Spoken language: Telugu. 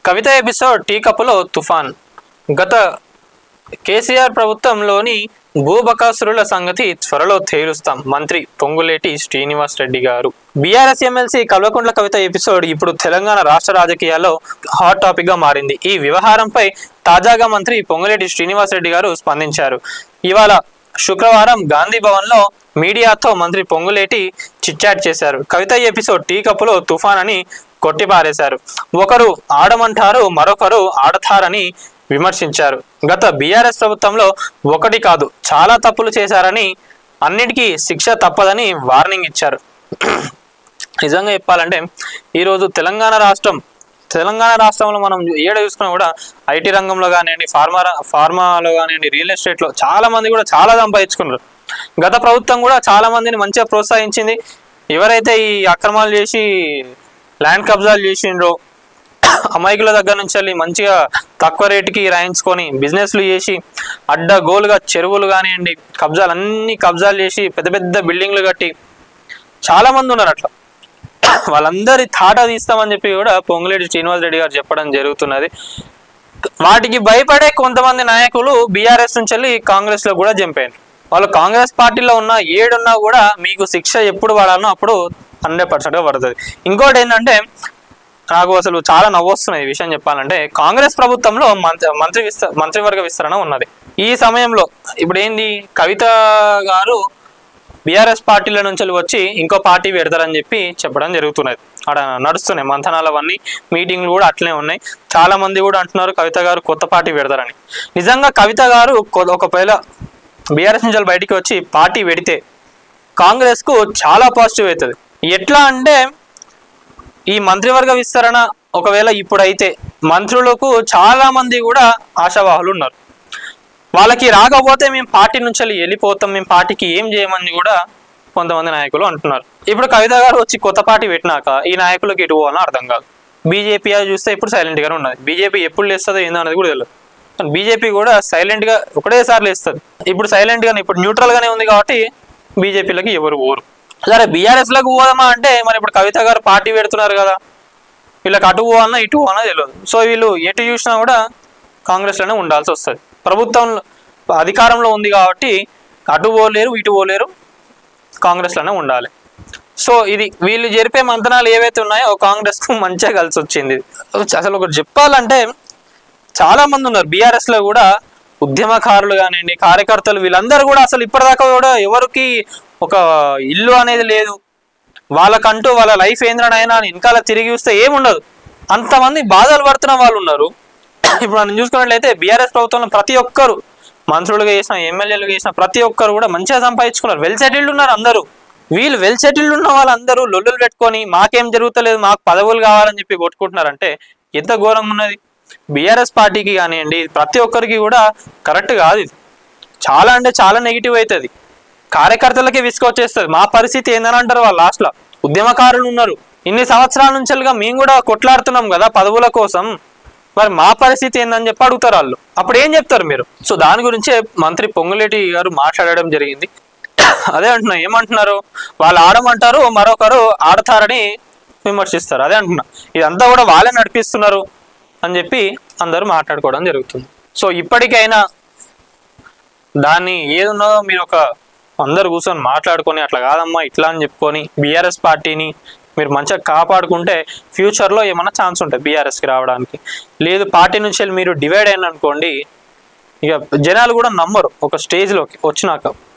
కవిత ఎపిసోడ్ టీ కప్పులో తుఫాన్. గత కేసీఆర్ ప్రభుత్వంలోని భూబకాసురుల సంగతి త్వరలో తేలుస్తాం మంత్రి పొంగులేటి శ్రీనివాస్ రెడ్డి గారు. BRS MLC Kalvakuntla Kavitha episode ఇప్పుడు తెలంగాణ రాష్ట్ర రాజకీయాల్లో హాట్ టాపిక్ గా మారింది. ఈ వ్యవహారంపై తాజాగా మంత్రి పొంగులేటి శ్రీనివాస్ రెడ్డి గారు స్పందించారు. ఇవాళ శుక్రవారం గాంధీ భవన్ లో మీడియాతో మంత్రి పొంగులేటి చిట్చాట్ చేశారు. కవిత ఎపిసోడ్ టీ కప్పులో తుఫాన్ అని కొట్టిపారేశారు. ఒకరు ఆడమంటారు, మరొకరు ఆడతారని విమర్శించారు. గత బీఆర్ఎస్ ప్రభుత్వంలో ఒకటి కాదు చాలా తప్పులు చేశారని, అన్నిటికీ శిక్ష తప్పదని వార్నింగ్ ఇచ్చారు. నిజంగా చెప్పాలంటే ఈరోజు తెలంగాణ రాష్ట్రంలో మనం ఏడ చూసుకున్నా కూడా ఐటీ రంగంలో కానివ్వండి, ఫార్మాలో కానివ్వండి, రియల్ ఎస్టేట్లో చాలా మంది కూడా చాలా సంపాదించుకున్నారు. గత ప్రభుత్వం కూడా చాలా మందిని మంచిగా ప్రోత్సహించింది. ఎవరైతే ఈ అక్రమాలు చేసి ల్యాండ్ కబ్జాలు చేసిండ్రో, అమాయకుల దగ్గర నుంచి వెళ్ళి మంచిగా తక్కువ రేటుకి రాయించుకొని బిజినెస్లు చేసి అడ్డగోలుగా చెరువులు కానివ్వండి, కబ్జాలు చేసి పెద్ద పెద్ద బిల్డింగ్లు కట్టి చాలా మంది ఉన్నారు. అట్లా వాళ్ళందరి తాట తీస్తామని చెప్పి కూడా పొంగులేటి శ్రీనివాస్ రెడ్డి గారు చెప్పడం జరుగుతున్నది. వాటికి భయపడే కొంతమంది నాయకులు బీఆర్ఎస్ నుంచి వెళ్ళి కాంగ్రెస్ లో కూడా జంపారు. వాళ్ళు కాంగ్రెస్ పార్టీలో ఉన్న ఏడున్నా కూడా మీకు శిక్ష ఎప్పుడు పడాలనో అప్పుడు 100% పడుతుంది. ఇంకోటి ఏంటంటే నాకు అసలు చాలా నవ్వొస్తున్నాయి ఈ విషయం చెప్పాలంటే, కాంగ్రెస్ ప్రభుత్వంలో మంత్రివర్గ విస్తరణ ఉన్నది. ఈ సమయంలో ఇప్పుడు ఏంది, కవిత గారు బీఆర్ఎస్ పార్టీల నుంచి వచ్చి ఇంకో పార్టీ పెడతారని చెప్పి చెప్పడం జరుగుతున్నది. అక్కడ నడుస్తున్నాయి మంథనాలు, అవన్నీ మీటింగ్లు కూడా అట్లనే ఉన్నాయి. చాలా మంది కూడా అంటున్నారు కవిత గారు కొత్త పార్టీ పెడతారని. నిజంగా కవిత గారు ఒకవేళ బీఆర్ఎస్ నుంచి బయటికి వచ్చి పార్టీ పెడితే కాంగ్రెస్ కు చాలా పాజిటివ్ అవుతుంది. ఎట్లా అంటే ఈ మంత్రివర్గ విస్తరణ ఒకవేళ ఇప్పుడైతే మంత్రులకు చాలా మంది కూడా ఆశావాహులు ఉన్నారు. వాళ్ళకి రాకపోతే మేము పార్టీ నుంచి వెళ్ళిపోతాం, మేము పార్టీకి ఏం చేయమని కూడా కొంతమంది నాయకులు అంటున్నారు. ఇప్పుడు కవిత గారు వచ్చి కొత్త పార్టీ పెట్టినాక ఈ నాయకులకు ఎటు పోవాలని అర్థం కాదు. బీజేపీ చూస్తే ఇప్పుడు సైలెంట్ గానే ఉన్నది. బీజేపీ ఎప్పుడు లేస్తుందో ఏందో అనేది కూడా తెలియదు. బీజేపీ కూడా సైలెంట్ గా ఒకటేసారి లేస్తుంది. ఇప్పుడు సైలెంట్ గానే, ఇప్పుడు న్యూట్రల్ గానే ఉంది కాబట్టి బీజేపీలకి ఎవరు పోరు. సరే బీఆర్ఎస్ లకు పోదామా అంటే మరి ఇప్పుడు కవిత గారు పార్టీ పెడుతున్నారు కదా, వీళ్ళకి అటు పోవాలన్నా ఇటు పోవాలన్నా తెలియదు. సో వీళ్ళు ఎటు చూసినా కూడా కాంగ్రెస్ లోనే ఉండాల్సి వస్తుంది. ప్రభుత్వం అధికారంలో ఉంది కాబట్టి అటు పోలేరు ఇటు పోలేరు, కాంగ్రెస్ లోనే ఉండాలి. సో ఇది వీళ్ళు జరిపే మంతనాలు ఏవైతే ఉన్నాయో కాంగ్రెస్ కు మంచిగా కలిసి వచ్చింది. అసలు ఒకటి చెప్పాలంటే చాలా మంది ఉన్నారు బీఆర్ఎస్ లో కూడా, ఉద్యమకారులు కానివ్వండి, కార్యకర్తలు, వీళ్ళందరూ కూడా అసలు ఇప్పటిదాకా కూడా ఎవరికి ఒక ఇల్లు అనేది లేదు. వాళ్ళకంటూ వాళ్ళ లైఫ్ ఏంద్రనైనా వెనకాల తిరిగి చూస్తే ఏముండదు. అంతమంది బాధలు పడుతున్న వాళ్ళు ఉన్నారు. ఇప్పుడు మనం చూసుకున్నట్లయితే బీఆర్ఎస్ ప్రభుత్వంలో ప్రతి ఒక్కరు మంత్రులుగా చేసిన, ఎమ్మెల్యేలుగా చేసిన ప్రతి ఒక్కరు కూడా మంచిగా సంపాదించుకున్నారు, వెల్ సెటిల్డ్ ఉన్నారు అందరూ. వీళ్ళు వెల్ సెటిల్డ్ ఉన్న వాళ్ళందరూ లొల్లులు పెట్టుకొని మాకేం జరుగుతలేదు, మాకు పదవులు కావాలని చెప్పి కొట్టుకుంటున్నారంటే ఎంత ఘోరంగా ఉన్నది. బీఆర్ఎస్ పార్టీకి కానివ్వండి ప్రతి ఒక్కరికి కూడా కరెక్ట్ కాదు. ఇది చాలా అంటే చాలా నెగిటివ్ అవుతుంది. కార్యకర్తలకే విసుకొచ్చేస్తుంది. మా పరిస్థితి ఏందని అంటారు వాళ్ళు లాస్ట్లో. ఉద్యమకారులు ఉన్నారు, ఇన్ని సంవత్సరాల నుంచిగా మేము కూడా కొట్లాడుతున్నాం కదా పదవుల కోసం, మరి మా పరిస్థితి ఏందని చెప్పి అడుగుతారు వాళ్ళు. అప్పుడు ఏం చెప్తారు మీరు? సో దాని గురించే మంత్రి పొంగులేటి గారు మాట్లాడడం జరిగింది. అదే అంటున్నా, ఏమంటున్నారు, వాళ్ళు ఆడమంటారు, మరొకరు ఆడతారని విమర్శిస్తారు. అదే అంటున్నా, ఇదంతా కూడా వాళ్ళే నడిపిస్తున్నారు అని చెప్పి అందరూ మాట్లాడుకోవడం జరుగుతుంది. సో ఇప్పటికైనా దాన్ని ఏదున్నదో మీరు అందరు కూర్చొని మాట్లాడుకొని అట్లా కాదమ్మా ఇట్లా అని చెప్పుకొని బీఆర్ఎస్ పార్టీని మీరు మంచిగా కాపాడుకుంటే ఫ్యూచర్లో ఏమన్నా ఛాన్స్ ఉంటుంది బీఆర్ఎస్కి రావడానికి. లేదు పార్టీ నుంచి మీరు డివైడ్ అయిన అనుకోండి, ఇక జనాలు కూడా నమ్మరు ఒక స్టేజ్లోకి వచ్చినాక.